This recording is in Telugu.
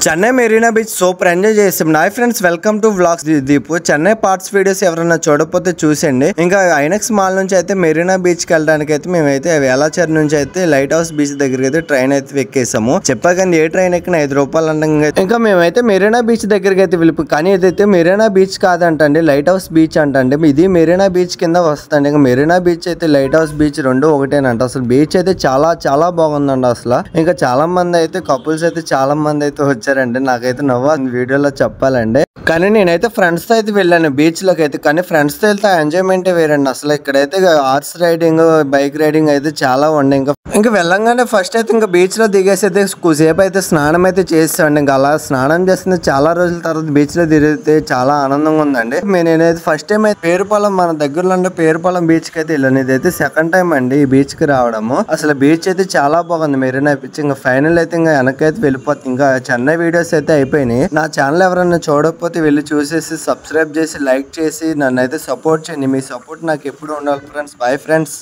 Chennai Marina beach super enjoy చేసాం. నా friends welcome to vlogs Deepu. Chennai parts videos ఎవరైనా చూడకపోతే చూసండి. ఇంకా ఐనెక్స్ మాల్ నుంచి అయితే మెరీనా బీచ్ కి వెళ్ళడానికి అయితే మేమైతే వేలాచర్ నుంచి అయితే లైట్ హౌస్ బీచ్ దగ్గరికి అయితే ట్రైన్ అయితే ఎక్కేసాము. చెప్పాకండి ఏ ట్రైన్ ఎక్కిన ₹5 అంటంగా. ఇంకా మేమైతే మెరీనా బీచ్ దగ్గరికి అయితే వెళ్ళిపో, కానీ ఇదైతే మెరీనా బీచ్ కాదంటండి, లైట్ హౌస్ బీచ్ అంటండి. ఇది మెరీనా బీచ్ కింద వస్తుంది. ఇంకా మెరీనా బీచ్ అయితే లైట్ హౌస్ బీచ్ రెండు ఒకటేనంట. అసలు బీచ్ అయితే చాలా చాలా బాగుందండి అసలు. ఇంకా చాలా మంది అయితే కపుల్స్ అయితే చాలా మంది అయితే వచ్చారండి. నాకైతే నవ్వు వీడియోలో చెప్పాలండి. కానీ నేనైతే ఫ్రెండ్స్ తో అయితే వెళ్ళాను బీచ్ లోకి అయితే. కానీ ఫ్రెండ్స్ తో వెళ్తే ఎంజాయ్మెంట్ వేరండి అసలు. ఇక్కడైతే హార్స్ రైడింగ్, బైక్ రైడింగ్ అయితే చాలా ఉండే. ఇంకా వెళ్ళంగానే ఫస్ట్ అయితే ఇంకా బీచ్ లో దిగేసి అయితే కొద్దిసేపు అయితే స్నానం అయితే చేస్తాండి. ఇంకా అలా స్నానం చేస్తుంది చాలా రోజుల తర్వాత బీచ్ లో తిరిగితే చాలా ఆనందంగా ఉందండి. నేనైతే ఫస్ట్ టైం అయితే పేరుపాలెం, మన దగ్గరలో ఉండే పేరుపాలెం బీచ్ కి అయితే వెళ్ళాను. ఇదైతే సెకండ్ టైం అండి ఈ బీచ్ కి రావడము. అసలు బీచ్ అయితే చాలా బాగుంది మెరీనా బీచ్. ఇంకా ఫైనల్ అయితే ఇంకా వెనకైతే వెళ్ళిపోతుంది. ఇంకా చెన్నై వీడియోస్ అయితే అయిపోయినాయి. నా ఛానల్ ఎవరైనా చూడకపోతే వెళ్ళి చూసేసి సబ్స్క్రైబ్ చేసి లైక్ చేసి నన్ను అయితే సపోర్ట్ చేయండి. మీ సపోర్ట్ నాకు ఎప్పుడు ఉండాలి ఫ్రెండ్స్. Bye friends.